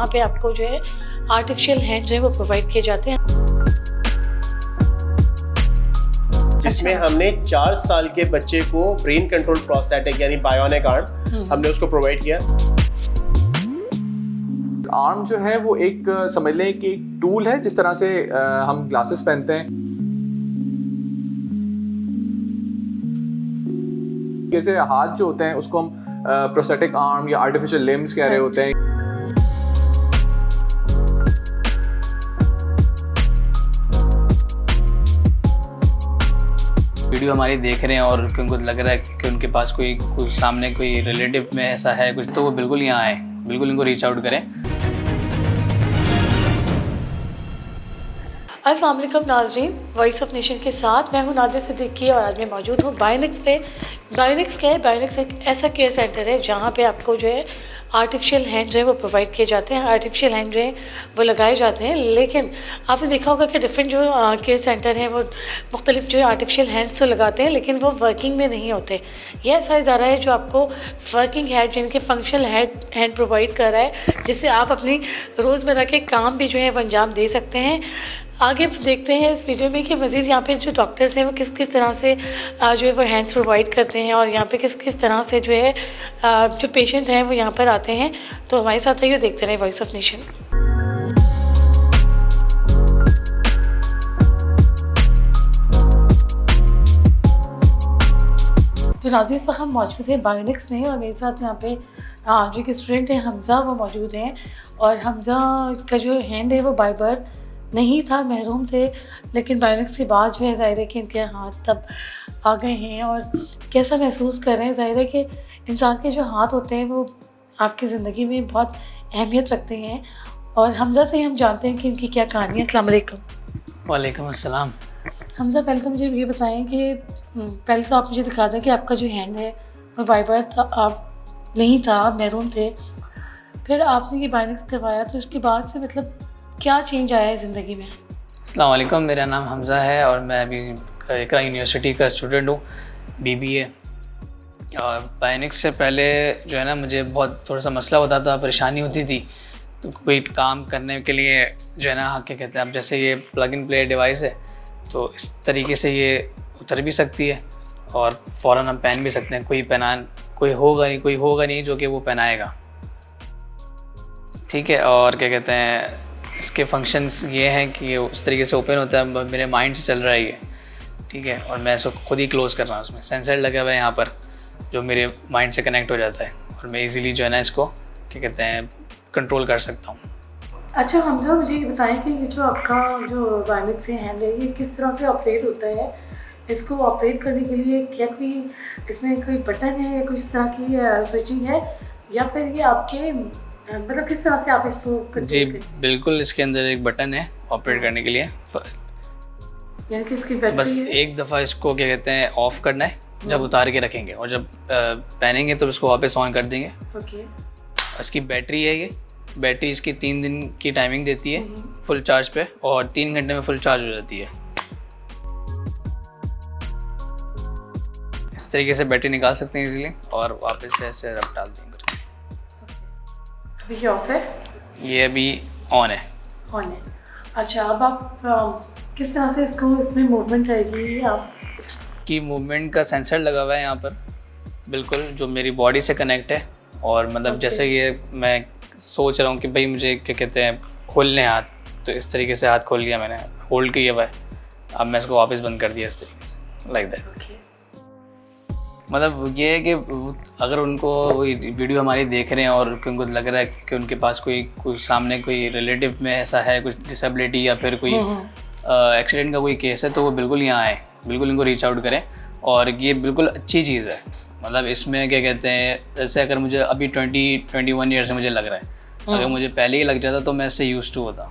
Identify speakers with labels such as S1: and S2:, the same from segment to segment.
S1: पे आपको जो है आर्टिफिशियल हैंड्स हैं वो प्रोवाइड किए जाते हैं,
S2: जिसमें हमने 4 साल के बच्चे को ब्रेन कंट्रोल प्रोस्थेटिक यानी बायोनिक आर्म हमने उसको प्रोवाइड किया।
S3: आर्म जो है वो एक समझ लें कि एक टूल है, जिस तरह से हम ग्लासेस पहनते हैं। जैसे हाथ जो होते हैं उसको हम प्रोस्थेटिक आर्म या आर्टिफिशियल लिम्स कह रहे होते हैं।
S4: वीडियो हमारी देख रहे हैं और उनको लग रहा है कि उनके पास कोई सामने कोई रिलेटिव में ऐसा है कुछ, तो वो बिल्कुल यहाँ आए, बिल्कुल इनको रीच आउट करें।
S1: अस्सलाम वालेकुम नाज़रीन, वॉइस ऑफ नेशन के साथ मैं हूं नादिया सिद्दीकी और आज मैं मौजूद हूं बायोनिक्स पे। बायोनिक्स एक ऐसा केयर सेंटर है जहां पे आपको जो है आर्टिफिशियल हैंड्स हैं वो प्रोवाइड किए जाते हैं, आर्टिफिशियल हैंड जो हैं वो लगाए जाते हैं। लेकिन आपने देखा होगा कि डिफरेंट जो केयर सेंटर हैं वो मुख्तलिफ जो है आर्टिफिशियल हैंड्स तो लगाते हैं, लेकिन वो वर्किंग में नहीं होते। यह ऐसा इदारा है जो आपको वर्किंग हैंड यानी कि फंक्शनल हैंड प्रोवाइड कर रहा है, जिससे आप अपनी रोज़मर्रा के काम भी जो है वो अंजाम दे सकते हैं। आगे देखते हैं इस वीडियो में कि मज़ीद यहाँ पे जो डॉक्टर्स हैं वो किस किस तरह से जो है वो हैंड्स प्रोवाइड करते हैं और यहाँ पे किस किस तरह से जो है जो पेशेंट हैं वो यहाँ पर आते हैं। तो हमारे साथ रहिए, देखते रहें वॉइस ऑफ नेशन। तो नाज़रीन, इस वक्त हम मौजूद हैं बायोनिक्स में और मेरे साथ यहाँ पे जो एक स्टूडेंट है हमज़ा वो मौजूद हैं। और हमज़ा का जो हैंड है वो बाय बर्थ नहीं था, महरूम थे, लेकिन बायोनिक्स के बाद जो है ज़ाहिर है कि इनके हाथ तब आ गए हैं। और कैसा महसूस कर रहे हैं? ज़ाहिर है कि इंसान के जो हाथ होते हैं वो आपकी ज़िंदगी में बहुत अहमियत रखते हैं। और हमज़ा से हम जानते हैं कि इनकी क्या कहानी है। अस्सलाम वालेकुम।
S4: वालेकुम अस्सलाम।
S1: हमज़ा, पहले तो मुझे ये बताएं कि पहले तो आप मुझे दिखा दें कि आपका जो हैंड है वो बाय बर्थ आप नहीं था, आप महरूम थे, फिर आपने ये बायोनिक्स करवाया, तो उसके बाद से मतलब क्या चेंज आया है ज़िंदगी में?
S4: अस्सलाम वालेकुम, मेरा नाम हमज़ा है और मैं अभी इकरा यूनिवर्सिटी का स्टूडेंट हूँ, BBA। और बायोनिक्स से पहले जो है ना मुझे बहुत थोड़ा सा मसला होता था, परेशानी होती थी। तो कोई काम करने के लिए जो है ना क्या कहते हैं, अब जैसे ये प्लग इन प्ले डिवाइस है तो इस तरीके से ये उतर भी सकती है और फ़ौरन हम पहन भी सकते हैं। कोई होगा नहीं जो कि वो पहनाएगा, ठीक है। और क्या कहते हैं, इसके फंक्शंस ये हैं कि ये उस तरीके से ओपन होता है, मेरे माइंड से चल रहा है ये, ठीक है। और मैं इसको खुद ही क्लोज़ कर रहा हूँ, उसमें सेंसर लगा हुआ है यहाँ पर जो मेरे माइंड से कनेक्ट हो जाता है और मैं इजीली जो है ना इसको क्या कहते हैं कंट्रोल कर सकता हूँ।
S1: अच्छा हमज़ा, मुझे ये बताएं कि ये जो आपका जो बायोनिक्स से हैंड है ये किस तरह से ऑपरेट होता है? इसको ऑपरेट करने के लिए क्या कोई इसमें कोई बटन है या कोई इस तरह की स्विचिंग है, या फिर ये आपके मतलब किस तरह से आप इसको?
S4: जी बिल्कुल, इसके अंदर एक बटन है ऑपरेट करने के लिए,
S1: यानी कि इसकी बैटरी
S4: बस
S1: है?
S4: एक दफ़ा इसको क्या कहते हैं ऑफ़ करना है, जब उतार के रखेंगे और जब पहनेंगे तो इसको वापस ऑन कर देंगे।
S1: ओके।
S4: इसकी बैटरी है, ये बैटरी इसकी 3 दिन की टाइमिंग देती है फुल चार्ज पे और 3 घंटे में फुल चार्ज हो जाती है। इस तरीके से बैटरी निकाल सकते हैं इजीली और वापस से ऐसे रब डाल देंगे।
S1: अभी ये ऑफ है?
S4: ये अभी ऑन है।
S1: ऑन है। अच्छा, अब आप किस तरह से इसमें मूवमेंट रहेगी? आप
S4: इसकी मूवमेंट का सेंसर लगा हुआ है यहाँ पर, बिल्कुल जो मेरी बॉडी से कनेक्ट है। और मतलब जैसे ये मैं सोच रहा हूँ कि भाई मुझे क्या कहते हैं खोलने हाथ, तो इस तरीके से हाथ खोल लिया मैंने, होल्ड किया हुआ है, अब मैं इसको वापस बंद कर दिया इस तरीके से, लाइक दैट। मतलब ये है कि अगर उनको वही वीडियो हमारी देख रहे हैं और उनको लग रहा है कि उनके पास कोई सामने कोई रिलेटिव में ऐसा है कुछ डिसेबिलिटी या फिर कोई एक्सीडेंट का कोई केस है, तो वो बिल्कुल यहाँ आए, बिल्कुल इनको रीच आउट करें। और ये बिल्कुल अच्छी चीज़ है। मतलब इसमें क्या कहते हैं, जैसे अगर मुझे अभी 21 ईयर से मुझे लग रहा है, अगर मुझे पहले ही लग जाता तो मैं इससे यूज्ड टू होता,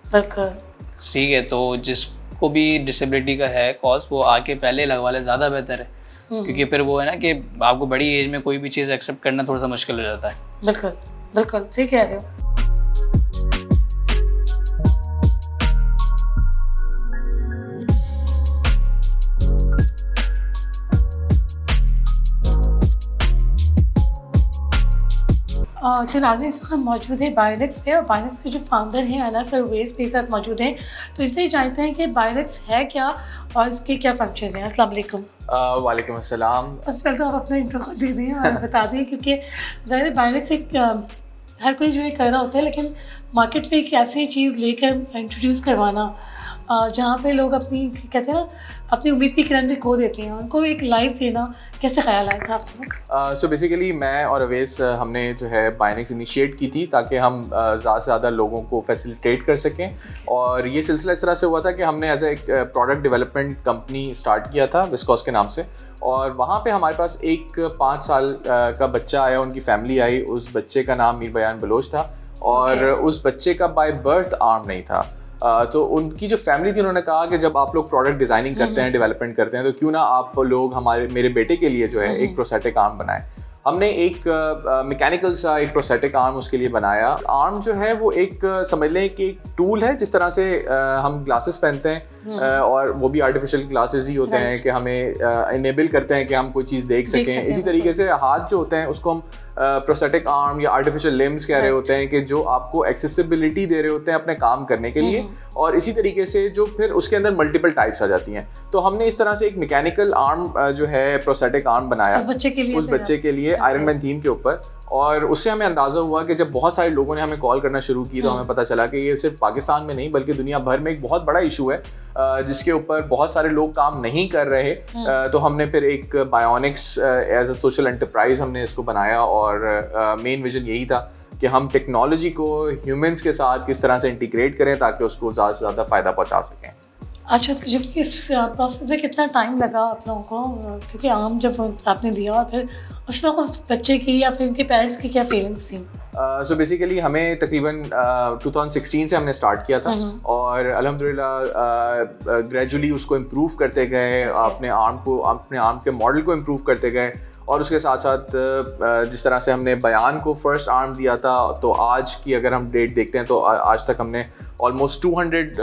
S4: ठीक है। तो जिसको भी डिसेबिलिटी का है कॉज, वो आके पहले लगवा ले, ज़्यादा बेहतर है, क्योंकि फिर वो है ना कि आपको बड़ी एज में कोई भी चीज़ एक्सेप्ट करना थोड़ा सा मुश्किल हो जाता है।
S1: बिल्कुल बिल्कुल सही कह रहे हो। तो नाज़रीन इस वक्त हम मौजूद हैं बायोनिक्स पे, और बायोनिक्स के जो फाउंडर हैं अनस और उवैस मेरे साथ मौजूद हैं। तो इनसे ही जानते हैं कि बायोनिक्स है क्या और इसके क्या फंक्शंस हैं। अस्सलाम वालेकुम।
S3: वालेकुम अस्सलाम।
S1: सबसे पहले तो आप अपना इंट्रो खुद दे दें और बता दें, क्योंकि ज़ाहिर है बायोनिक्स एक हर कोई जो है कर रहा होता है, लेकिन मार्केट में एक ऐसी चीज़ लेकर इंट्रोड्यूस करवाना जहाँ पे लोग अपनी कहते हैं ना अपनी उम्मीद की किरण भी खो देते हैं, उनको एक लाइफ देना कैसे ख्याल आया था आपको?
S3: सो बेसिकली मैं और अवैस हमने जो है बायोनिक्स इनिशिएट की थी ताकि हम ज़्यादा से ज़्यादा लोगों को फैसिलिटेट कर सकें। और ये सिलसिला इस तरह से हुआ था कि हमने एज एक प्रोडक्ट डेवलपमेंट कंपनी स्टार्ट किया था विस्कॉस के नाम से, और वहाँ पे हमारे पास एक 5 साल का बच्चा आया, उनकी फैमिली आई। उस बच्चे का नाम मीर बयान बलोच था और उस बच्चे का बाय बर्थ आर्म नहीं था। तो उनकी जो फैमिली थी उन्होंने कहा कि जब आप लोग प्रोडक्ट डिज़ाइनिंग करते हैं, डेवलपमेंट करते हैं, तो क्यों ना आप लोग मेरे बेटे के लिए जो है एक प्रोस्थेटिक आर्म बनाएं। हमने एक मैकेनिकल सा एक प्रोस्थेटिक आर्म उसके लिए बनाया। आर्म जो है वो एक समझ लें कि एक टूल है, जिस तरह से हम ग्लासेस पहनते हैं और वो भी आर्टिफिशियल ग्लासेस ही होते हैं कि हमें इनेबल करते हैं कि हम कोई चीज़ देख सकें। इसी तरीके से हाथ जो होते हैं उसको हम प्रोस्थेटिक आर्म या आर्टिफिशियल लिम्स कह रहे होते हैं कि जो आपको एक्सेसिबिलिटी दे रहे होते हैं अपने काम करने के लिए। और इसी तरीके से जो फिर उसके अंदर मल्टीपल टाइप्स आ जाती हैं। तो हमने इस तरह से एक मैकेनिकल आर्म जो है प्रोस्थेटिक आर्म बनाया उस बच्चे के लिए आयरन मैन थीम के ऊपर। और उससे हमें अंदाज़ा हुआ कि जब बहुत सारे लोगों ने हमें कॉल करना शुरू की तो हमें पता चला कि ये सिर्फ पाकिस्तान में नहीं बल्कि दुनिया भर में एक बहुत बड़ा इशू है जिसके ऊपर बहुत सारे लोग काम नहीं कर रहे। तो हमने फिर एक Bionics as a social enterprise हमने इसको बनाया और मेन विजन यही था कि हम टेक्नोलॉजी को ह्यूमंस के साथ किस तरह से इंटीग्रेट करें ताकि उसको ज़्यादा से ज़्यादा फ़ायदा पहुँचा सकें।
S1: अच्छा, तो जब इस प्रोसेस में कितना टाइम लगा आप लोगों को, क्योंकि आम जब आपने दिया और फिर उस वक्त उस बच्चे की या फिर उनके पेरेंट्स की क्या फीलिंग्स थी?
S3: सो बेसिकली हमें तकरीबन 2016 से हमने स्टार्ट किया था और अल्हम्दुलिल्लाह ग्रेजुअली उसको इम्प्रूव करते गए, अपने आर्म के मॉडल को इम्प्रूव करते गए। और उसके साथ साथ जिस तरह से हमने बयान को फर्स्ट आर्म दिया था, तो आज की अगर हम डेट देखते हैं तो आज तक हमने ऑलमोस्ट 200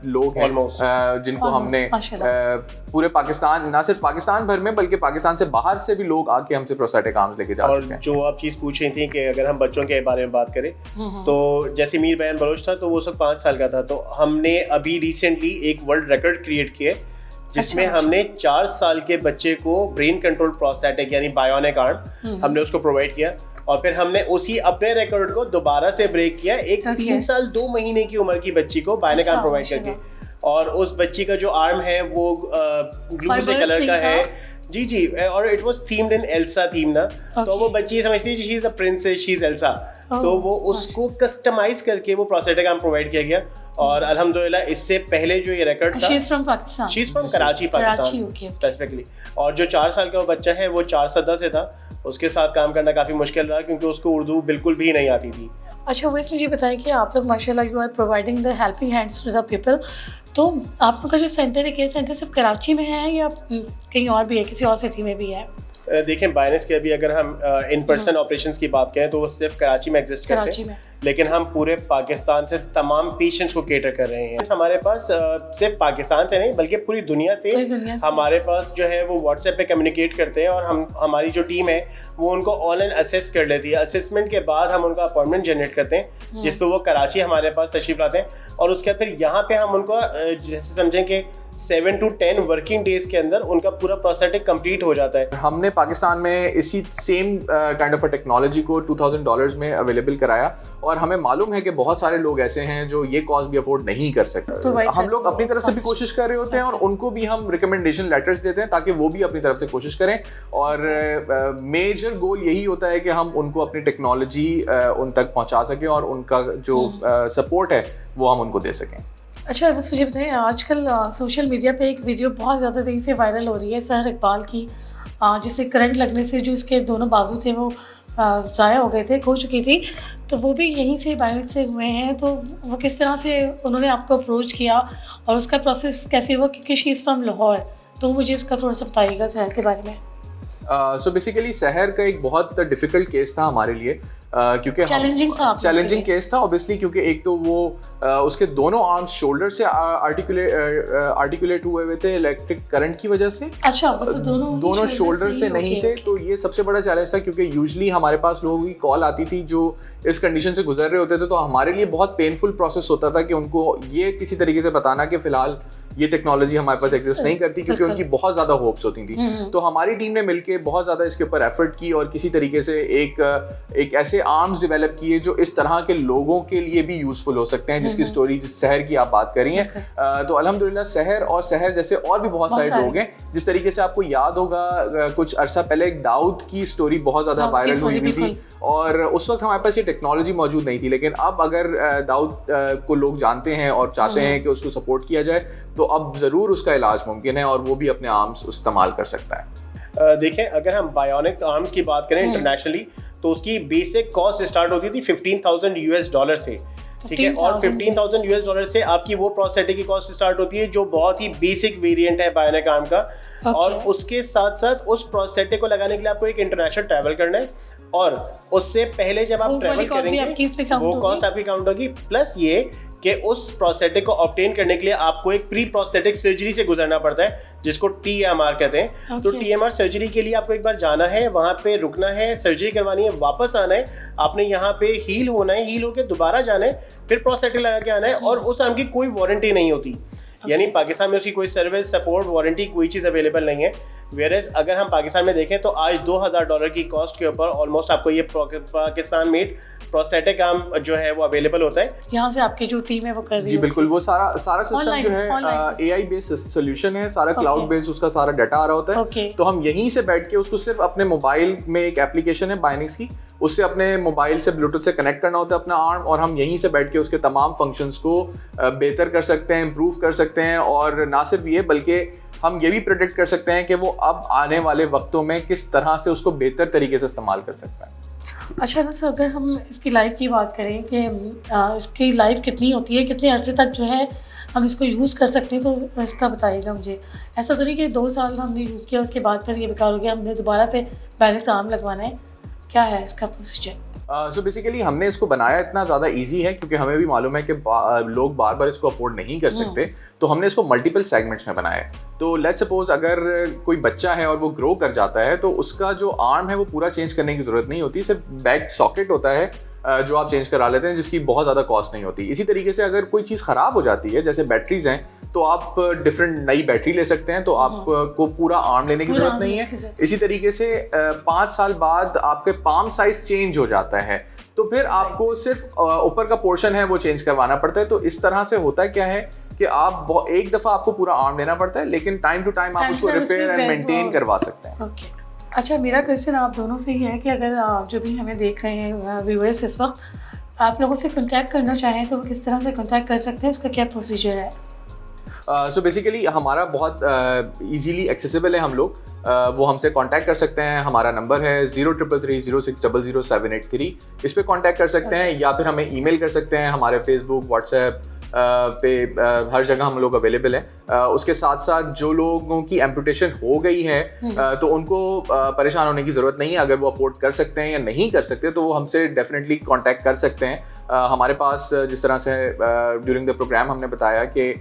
S3: लोग हैं जिनको हमने पूरे पाकिस्तान, ना सिर्फ पाकिस्तान भर में बल्कि पाकिस्तान से बाहर से भी लोग आके हमसे प्रोस्थेटिक आर्म्स लेके जा चुके हैं।
S2: और जो आप चीज़ पूछ रही थी कि अगर हम बच्चों के बारे में बात करें तो जैसे मीर बयान बलोच था तो वो सब 5 साल का था, तो हमने अभी रिसेंटली एक वर्ल्ड रिकॉर्ड क्रिएट किया जिसमें हमने 4 साल के बच्चे को ब्रेन कंट्रोल प्रोस्थेटिक यानी बायोनिक आर्म हमने उसको प्रोवाइड किया। और फिर हमने उसी अपने रिकॉर्ड को दोबारा से ब्रेक किया एक 3 साल 2 महीने की उम्र की बच्ची को बायोनिक आर्म प्रोवाइड करके। और उस बच्ची का जो आर्म है वो ब्लू से कलर का है। जी, और it was themed in Elsa theme ना। तो वो बच्ची समझती है she is a princess, she is Elsa. तो वो उसको कस्टमाइज करके वो प्रोस्थेटिक आर्म प्रोवाइड किया गया। और अल्हम्दुलिल्लाह इससे पहले जो ये रिकॉर्ड था, she is from Karachi Pakistan specifically. और जो 4 साल का वो बच्चा है वो 4 सदा से था, उसके साथ काम करना काफ़ी मुश्किल रहा क्योंकि उसको उर्दू बिल्कुल भी नहीं आती थी।
S1: अच्छा, वो इसमें ये बताएं कि आप लोग माशाल्लाह you are providing the helping hands to the people. तो आप लोग का जो सेंटर है, केयर सेंटर सिर्फ कराची में है या कहीं और भी है, किसी और सिटी में भी है?
S2: देखें बायोनिक्स के अभी अगर हम इन पर्सन ऑपरेशंस की बात करें तो वो सिर्फ कराची में एग्जिस्ट करते हैं, लेकिन हम पूरे पाकिस्तान से तमाम पेशेंट्स को केटर कर रहे हैं। हमारे पास सिर्फ पाकिस्तान से नहीं बल्कि पूरी दुनिया से हमारे पास जो है वो व्हाट्सएप पे कम्युनिकेट करते हैं और हमारी जो टीम है वो उनको ऑनलाइन असेस कर लेती है। असेसमेंट के बाद हम उनका अपॉइंटमेंट जनरेट करते हैं जिस पे वो कराची हमारे पास तशरीफ लाते हैं और उसके बाद फिर यहाँ पे हम उनको जैसे समझें कि 7 to 10 वर्किंग डेज के अंदर उनका पूरा प्रोस्थेटिक कंप्लीट हो जाता है।
S3: हमने पाकिस्तान में इसी same kind of a technology को $2000 में अवेलेबल कराया और हमें मालूम है कि बहुत सारे लोग ऐसे हैं जो ये कॉस्ट भी अफोर्ड नहीं कर सकते। तो हम लोग अपनी तरफ से भी कोशिश कर रहे होते हैं और उनको भी हम रिकमेंडेशन लेटर्स देते हैं ताकि वो भी अपनी तरफ से कोशिश करें। और मेजर गोल यही होता है कि हम उनको अपनी टेक्नोलॉजी उन तक पहुँचा सकें और उनका जो सपोर्ट है वो हम उनको दे सकें।
S1: अच्छा, बस मुझे बताएं, आजकल सोशल मीडिया पे एक वीडियो बहुत ज़्यादा तेज़ी से वायरल हो रही है सहर इकबाल की, जिससे करंट लगने से जो इसके दोनों बाजू थे वो ज़ाया हो गए थे, खो चुकी थी। तो वो भी यहीं से बायोनिक्स से हुए हैं। तो वो किस तरह से उन्होंने आपको अप्रोच किया और उसका प्रोसेस कैसे हुआ, क्योंकि शी इज़ फ्रॉम लाहौर, तो मुझे उसका थोड़ा सा बताइएगा सहर के बारे में।
S3: सो बेसिकली सहर का एक बहुत डिफ़िकल्ट केस था हमारे लिए क्योंकि
S1: चैलेंजिंग था
S3: चैलेंजिंग केस था ऑब्वियसली, क्योंकि एक तो वो उसके दोनों आर्म्स शोल्डर से आर्टिकुलेट हुए थे इलेक्ट्रिक करंट की वजह से।
S1: अच्छा, मतलब
S3: दोनों शोल्डर से नहीं थे। तो ये सबसे बड़ा चैलेंज था, क्योंकि यूजुअली हमारे पास लोगों की कॉल आती थी जो इस कंडीशन से गुजर रहे होते थे, तो हमारे लिए बहुत पेनफुल प्रोसेस होता था कि उनको ये किसी तरीके से बताना कि फिलहाल ये टेक्नोलॉजी हमारे पास एग्जिस्ट नहीं करती, क्योंकि उनकी बहुत ज़्यादा होप्स होती थी। तो हमारी टीम ने मिलकर बहुत ज़्यादा इसके ऊपर एफर्ट की और किसी तरीके से एक ऐसे आर्म्स डेवलप किए जो इस तरह के लोगों के लिए भी यूजफुल हो सकते हैं, जिसकी स्टोरी जिस शहर की आप बात कर रही हैं। तो अल्हम्दुलिल्लाह शहर जैसे और भी बहुत सारे लोग हैं। जिस तरीके से आपको याद होगा कुछ अरसा पहले एक दाऊद की स्टोरी बहुत ज़्यादा वायरल हुई थी, और उस वक्त हमारे पास ये टेक्नोलॉजी मौजूद नहीं थी। लेकिन अब अगर दाऊद को लोग जानते हैं और चाहते हैं कि उसको सपोर्ट किया जाए, तो अब ज़रूर उसका इलाज मुमकिन है और वो भी अपने आर्म्स इस्तेमाल कर सकता है।
S2: देखें, अगर हम बायोनिक आर्म्स की बात करें इंटरनेशनली, तो उसकी बेसिक कॉस्ट स्टार्ट होती थी $15,000 से, ठीक है। और $15,000 से आपकी वो प्रोस्थेटिक की कॉस्ट स्टार्ट होती है जो बहुत ही बेसिक वेरिएंट है बायोनिक आर्म का। और उसके साथ साथ उस प्रोस्थेटिक को लगाने के लिए आपको एक इंटरनेशनल ट्रैवल करना है, और उससे पहले जब आप ट्रैवल करेंगे वो कॉस्ट आपकी काउंट होगी। प्लस ये कि उस प्रोस्थेटिक को ऑब्टेन करने के लिए आपको एक प्री प्रोस्थेटिक सर्जरी से गुजरना पड़ता है, जिसको TMR कहते हैं। तो TMR सर्जरी के लिए आपको एक बार जाना है, वहाँ पे रुकना है, सर्जरी करवानी है, वापस आना है, आपने यहाँ पे हील होना है, हील होकर दोबारा जाना है, फिर प्रोस्थेटिक लगा के आना है। और उस आर्म की कोई वारंटी नहीं होती, यानी पाकिस्तान में उसकी कोई सर्विस सपोर्ट वारंटी कोई चीज़ अवेलेबल नहीं है। वेयरएज अगर हम पाकिस्तान में देखें तो आज $2,000 की कॉस्ट के ऊपर ऑलमोस्ट आपको ये पाकिस्तान मेड प्रोस्थेटिक आर्म जो है वो अवेलेबल होता है।
S1: यहाँ से आपकी जो टीम है वो कर रही है।
S3: जी बिल्कुल, वो सारा सिस्टम जो है AI बेस्ड सोल्यूशन है, सारा क्लाउड बेस्ड उसका सारा डाटा आ रहा होता है। तो हम यहीं से बैठ के उसको सिर्फ अपने मोबाइल में, एक एप्लीकेशन है बायोनिक्स की, उससे अपने मोबाइल से ब्लूटूथ से कनेक्ट करना होता है अपना आर्म, और हम यहीं से बैठ के उसके तमाम फंक्शंस को बेहतर कर सकते हैं, इम्प्रूव कर सकते हैं। और ना सिर्फ ये, बल्कि हम ये भी प्रेडिक्ट कर सकते हैं कि वो अब आने वाले वक्तों में किस तरह से उसको बेहतर तरीके से इस्तेमाल कर सकता है।
S1: अच्छा ना सर, अगर हम इसकी लाइफ की बात करें कि इसकी लाइफ कितनी होती है, कितने अरसे तक जो है हम इसको यूज़ कर सकते हैं, तो इसका बताइएगा मुझे। ऐसा तो नहीं कि 2 साल हमने यूज़ किया उसके बाद फिर ये बेकार हो गया, हमने दोबारा से बायोनिक्स आर्म लगवाना है, क्या है इसका प्रोसीजर?
S3: सो बेसिकली हमने इसको बनाया इतना ज़्यादा इजी है क्योंकि हमें भी मालूम है कि लोग बार बार इसको अफोर्ड नहीं कर सकते, तो हमने इसको मल्टीपल सेगमेंट्स में बनाया है। तो लेट्स सपोज अगर कोई बच्चा है और वो ग्रो कर जाता है, तो उसका जो आर्म है वो पूरा चेंज करने की ज़रूरत नहीं होती, सिर्फ बैक सॉकेट होता है जो आप चेंज करा लेते हैं, जिसकी बहुत ज़्यादा कॉस्ट नहीं होती। इसी तरीके से अगर कोई चीज़ ख़राब हो जाती है, जैसे बैटरीज हैं, तो आप डिफरेंट नई बैटरी ले सकते हैं, तो आपको पूरा आर्म लेने की ज़रूरत नहीं है। इसी तरीके से 5 साल बाद आपके पाम साइज चेंज हो जाता है, तो फिर आपको सिर्फ ऊपर का पोर्शन है वो चेंज करवाना पड़ता है। तो इस तरह से होता क्या है कि आप एक दफ़ा आपको पूरा आर्म लेना पड़ता है, लेकिन टाइम टू टाइम आप उसको रिपेयर एंड मेंटेन करवा सकते हैं।
S1: ओके, अच्छा, मेरा क्वेश्चन आप दोनों से ही है कि अगर जो भी हमें देख रहे हैं व्यूअर्स इस वक्त, आप लोगों से कांटेक्ट करना चाहें तो किस तरह से कांटेक्ट कर सकते हैं, उसका क्या प्रोसीजर है?
S3: सो बेसिकली हमारा बहुत इजीली एक्सेसिबल है, हम लोग वो हमसे कांटेक्ट कर सकते हैं। हमारा नंबर है 033306000783, इस पे कांटेक्ट कर सकते हैं, या फिर हमें ईमेल कर सकते हैं। हमारे फेसबुक, व्हाट्सएप पे हर जगह हम लोग अवेलेबल हैं। उसके साथ साथ जो लोगों की एम्पुटेशन हो गई है तो उनको परेशान होने की ज़रूरत नहीं है। अगर वो अफोर्ड कर सकते हैं या नहीं कर सकते तो वो हमसे डेफिनेटली कांटेक्ट कर सकते हैं। हमारे पास जिस तरह से ड्यूरिंग द प्रोग्राम हमने बताया कि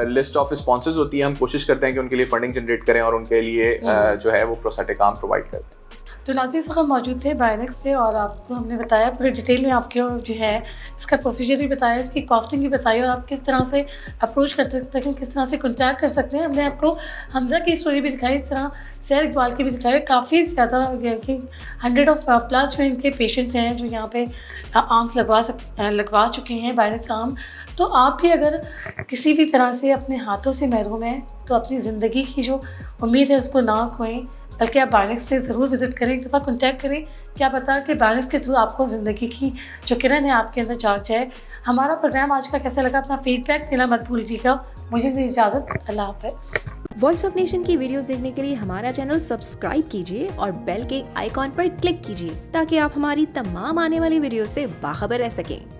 S3: लिस्ट ऑफ स्पॉन्सर्स होती है, हम कोशिश करते हैं कि उनके लिए फंडिंग जनरेट करें और उनके लिए जो है वो प्रोस्थेटिक आर्म प्रोवाइड करते हैं।
S1: तो नाज़रीन, इस वक्त मौजूद थे बायोनिक्स पे और आपको हमने बताया पूरे डिटेल में, आपको जो है इसका प्रोसीजर भी बताया, इसकी कॉस्टिंग भी बताई, और आप किस तरह से अप्रोच कर सकते हैं, किस तरह से कॉन्टैक्ट कर सकते हैं। हमने आपको हमजा की स्टोरी भी दिखाई, इस तरह सैर इकबाल की भी दिखाई। काफ़ी ज़्यादा कि 100+ जो इनके पेशेंट्स हैं जो यहाँ पे आर्म्स लगवा चुके हैं बायोनिक्स आर्म। तो आप भी अगर किसी भी तरह से अपने हाथों से महरूम हैं तो अपनी ज़िंदगी की जो उम्मीद है उसको ना खोएं, बल्कि आप बायोनिक्स पे ज़रूर विज़िट करें, एक दफ़ा कॉन्टैक्ट करें। क्या पता कि बायोनिक्स के थ्रू आपको ज़िंदगी की जो किरण है आपके अंदर जाग जाए। हमारा प्रोग्राम आज का कैसा लगा, अपना फीडबैक देना मत भूलिएगा। मुझे दी इजाज़त, अल्लाह हाफ़िज़।
S5: वॉइस ऑफ नेशन की वीडियोस देखने के लिए हमारा चैनल सब्सक्राइब कीजिए और बेल के आइकॉन पर क्लिक कीजिए ताकि आप हमारी तमाम आने वाली वीडियो से बाखबर रह सकें।